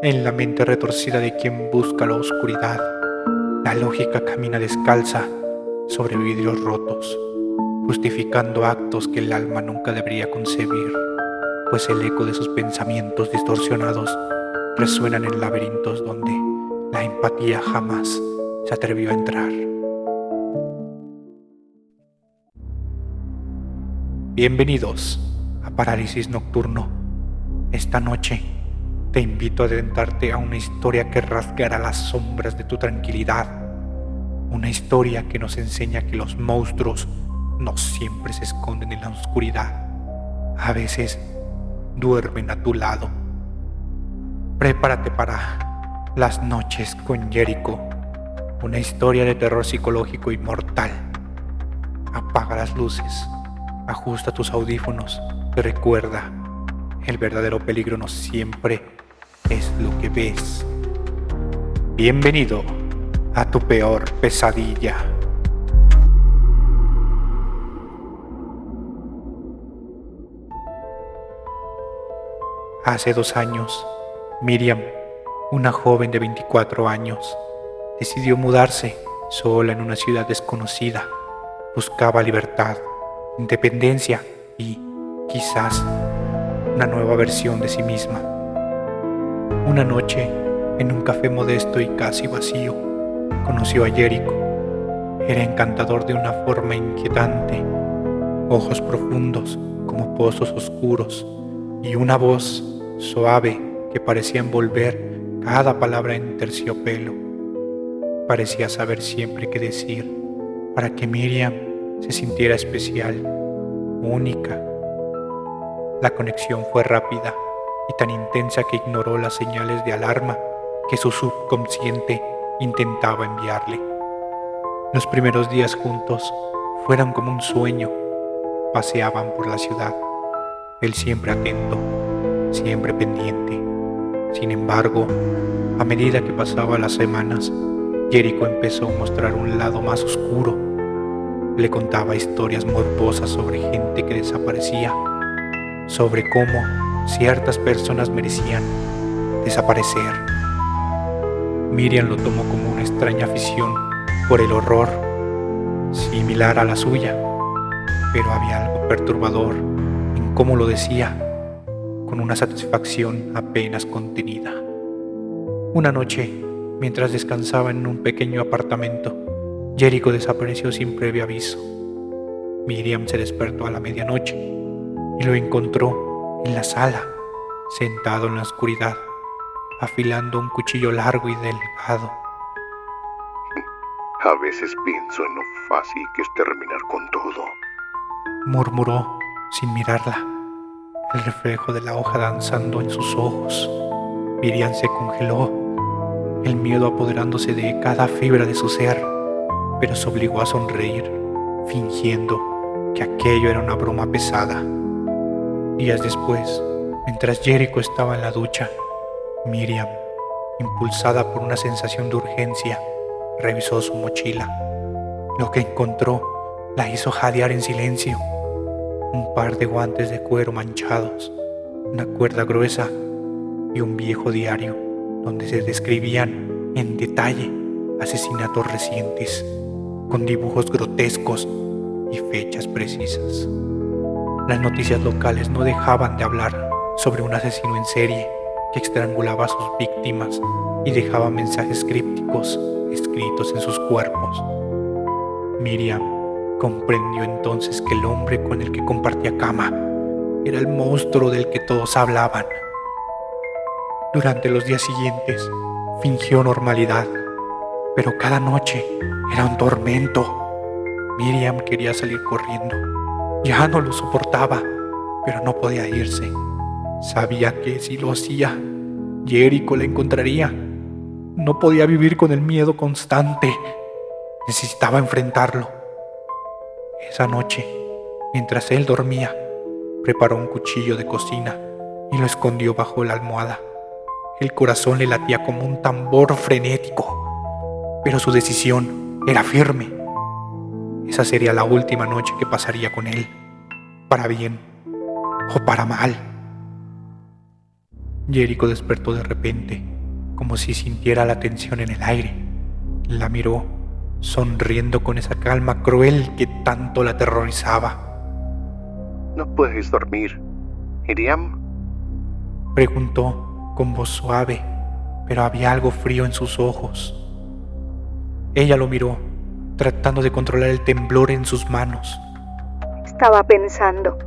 En la mente retorcida de quien busca la oscuridad, la lógica camina descalza sobre vidrios rotos, justificando actos que el alma nunca debería concebir, pues el eco de sus pensamientos distorsionados resuenan en laberintos donde la empatía jamás se atrevió a entrar. Bienvenidos a Parálisis Nocturno. Esta noche te invito a adentrarte a una historia que rasgará las sombras de tu tranquilidad. Una historia que nos enseña que los monstruos no siempre se esconden en la oscuridad. A veces duermen a tu lado. Prepárate para Las noches con Jericho, una historia de terror psicológico y mortal. Apaga las luces, ajusta tus audífonos y recuerda, el verdadero peligro no siempre es lo que ves. Bienvenido a tu peor pesadilla. Hace 2 años, Miriam, una joven de 24 años, decidió mudarse sola en una ciudad desconocida. Buscaba libertad, independencia y, quizás, una nueva versión de sí misma. Una noche, en un café modesto y casi vacío, conoció a Jericho. Era encantador de una forma inquietante, ojos profundos como pozos oscuros y una voz suave que parecía envolver cada palabra en terciopelo. Parecía saber siempre qué decir para que Miriam se sintiera especial, única. La conexión fue rápida y tan intensa que ignoró las señales de alarma que su subconsciente intentaba enviarle. Los primeros días juntos fueron como un sueño. Paseaban por la ciudad, él siempre atento, siempre pendiente. Sin embargo, a medida que pasaban las semanas, Jericho empezó a mostrar un lado más oscuro. Le contaba historias morbosas sobre gente que desaparecía, sobre cómo ciertas personas merecían desaparecer. Miriam lo tomó como una extraña afición por el horror, similar a la suya, pero había algo perturbador en cómo lo decía, con una satisfacción apenas contenida. Una noche, mientras descansaba en un pequeño apartamento, Jericho desapareció sin previo aviso. Miriam se despertó a la medianoche y lo encontró en la sala, sentado en la oscuridad, afilando un cuchillo largo y delgado. A veces pienso en lo fácil que es terminar con todo, murmuró sin mirarla, el reflejo de la hoja danzando en sus ojos. Miriam se congeló, el miedo apoderándose de cada fibra de su ser, pero se obligó a sonreír, fingiendo que aquello era una broma pesada. Días después, mientras Jericho estaba en la ducha, Miriam, impulsada por una sensación de urgencia, revisó su mochila. Lo que encontró la hizo jadear en silencio. Un par de guantes de cuero manchados, una cuerda gruesa y un viejo diario donde se describían en detalle asesinatos recientes, con dibujos grotescos y fechas precisas. Las noticias locales no dejaban de hablar sobre un asesino en serie que estrangulaba a sus víctimas y dejaba mensajes crípticos escritos en sus cuerpos. Miriam comprendió entonces que el hombre con el que compartía cama era el monstruo del que todos hablaban. Durante los días siguientes fingió normalidad, pero cada noche era un tormento. Miriam quería salir corriendo, ya no lo soportaba, pero no podía irse. Sabía que si lo hacía, Jericho la encontraría. No podía vivir con el miedo constante. Necesitaba enfrentarlo. Esa noche, mientras él dormía, preparó un cuchillo de cocina y lo escondió bajo la almohada. El corazón le latía como un tambor frenético, pero su decisión era firme. Esa sería la última noche que pasaría con él, para bien o para mal. Jericho despertó de repente, como si sintiera la tensión en el aire. La miró, sonriendo con esa calma cruel que tanto la aterrorizaba. ¿No puedes dormir, Miriam? Preguntó con voz suave, pero había algo frío en sus ojos. Ella lo miró, tratando de controlar el temblor en sus manos. Estaba pensando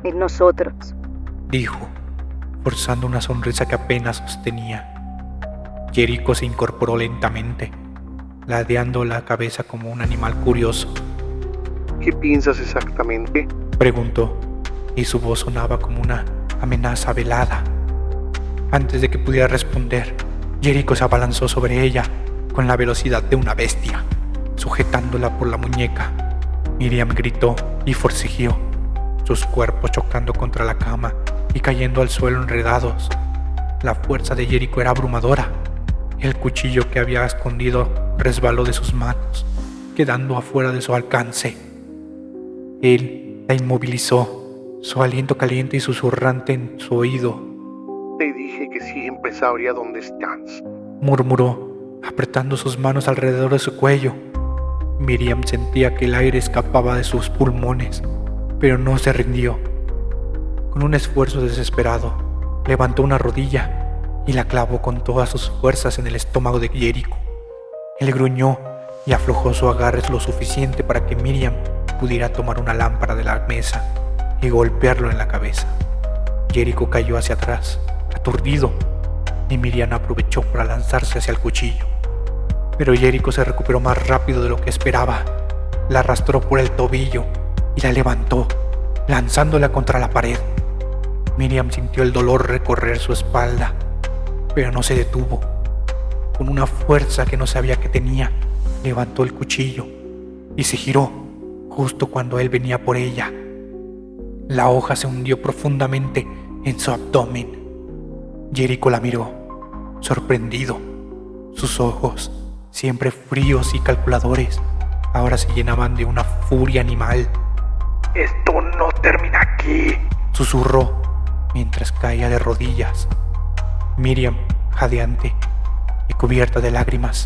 en nosotros, dijo, forzando una sonrisa que apenas sostenía. Jericho se incorporó lentamente, ladeando la cabeza como un animal curioso. ¿Qué piensas exactamente? Preguntó, y su voz sonaba como una amenaza velada. Antes de que pudiera responder, Jericho se abalanzó sobre ella con la velocidad de una bestia, sujetándola por la muñeca. Miriam gritó y forcejeó, sus cuerpos chocando contra la cama y cayendo al suelo enredados. La fuerza de Jericho era abrumadora. El cuchillo que había escondido resbaló de sus manos, quedando afuera de su alcance. Él la inmovilizó, su aliento caliente y susurrante en su oído. Te dije que siempre sabría dónde estás, murmuró, apretando sus manos alrededor de su cuello. Miriam sentía que el aire escapaba de sus pulmones, pero no se rindió. Con un esfuerzo desesperado, levantó una rodilla y la clavó con todas sus fuerzas en el estómago de Jericho. Él gruñó y aflojó su agarre lo suficiente para que Miriam pudiera tomar una lámpara de la mesa y golpearlo en la cabeza. Jericho cayó hacia atrás, aturdido, y Miriam aprovechó para lanzarse hacia el cuchillo. Pero Jericho se recuperó más rápido de lo que esperaba. La arrastró por el tobillo y la levantó, lanzándola contra la pared. Miriam sintió el dolor recorrer su espalda, pero no se detuvo. Con una fuerza que no sabía que tenía, levantó el cuchillo y se giró justo cuando él venía por ella. La hoja se hundió profundamente en su abdomen. Jericho la miró, sorprendido. Sus ojos, siempre fríos y calculadores, ahora se llenaban de una furia animal. «Esto no termina aquí», susurró mientras caía de rodillas. Miriam, jadeante y cubierta de lágrimas,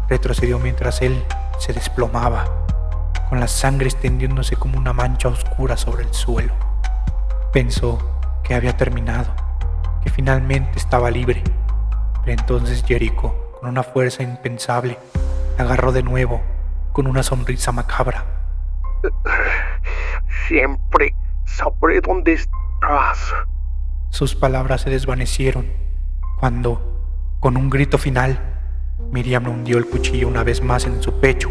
retrocedió mientras él se desplomaba, con la sangre extendiéndose como una mancha oscura sobre el suelo. Pensó que había terminado, que finalmente estaba libre, pero entonces Jericho, con una fuerza impensable, la agarró de nuevo, con una sonrisa macabra. «Siempre sabré dónde estás». Sus palabras se desvanecieron cuando, con un grito final, Miriam hundió el cuchillo una vez más en su pecho,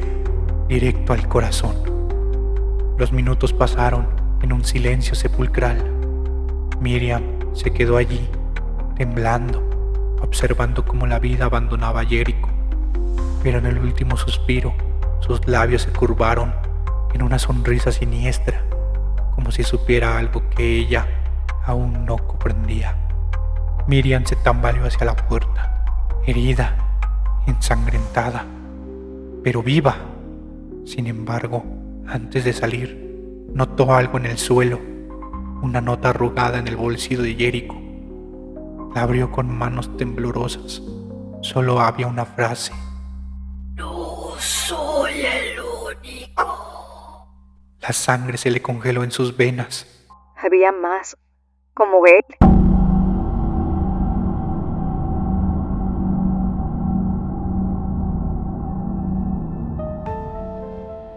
directo al corazón. Los minutos pasaron en un silencio sepulcral. Miriam se quedó allí, temblando, observando cómo la vida abandonaba a Jericho. Pero en el último suspiro, sus labios se curvaron en una sonrisa siniestra, como si supiera algo que ella aún no comprendía. Miriam se tambaleó hacia la puerta, herida, ensangrentada, pero viva. Sin embargo, antes de salir, notó algo en el suelo, una nota arrugada en el bolsillo de Jericho. La abrió con manos temblorosas. Solo había una frase: no soy el único. La sangre se le congeló en sus venas. Había más, como él.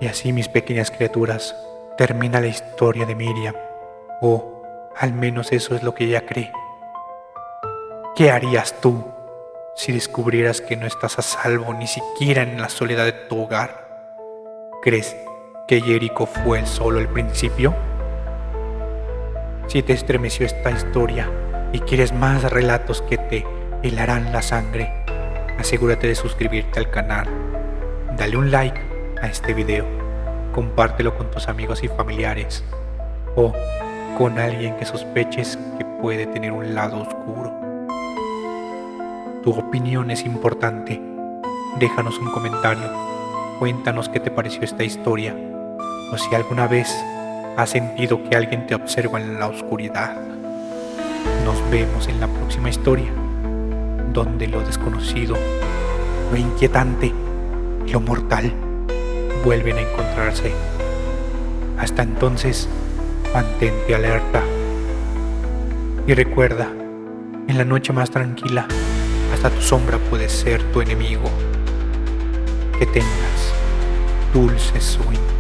Y así, mis pequeñas criaturas, termina la historia de Miriam, o al menos eso es lo que ella cree. ¿Qué harías tú si descubrieras que no estás a salvo ni siquiera en la soledad de tu hogar? ¿Crees que Jericho fue solo el principio? Si te estremeció esta historia y quieres más relatos que te helarán la sangre, asegúrate de suscribirte al canal, dale un like a este video, compártelo con tus amigos y familiares o con alguien que sospeches que puede tener un lado oscuro. Tu opinión es importante. Déjanos un comentario, cuéntanos qué te pareció esta historia o si alguna vez has sentido que alguien te observa en la oscuridad. Nos vemos en la próxima historia, donde lo desconocido, lo inquietante y lo mortal vuelven a encontrarse. Hasta entonces, mantente alerta. Y recuerda, en la noche más tranquila, hasta tu sombra puede ser tu enemigo. Que tengas dulces sueños.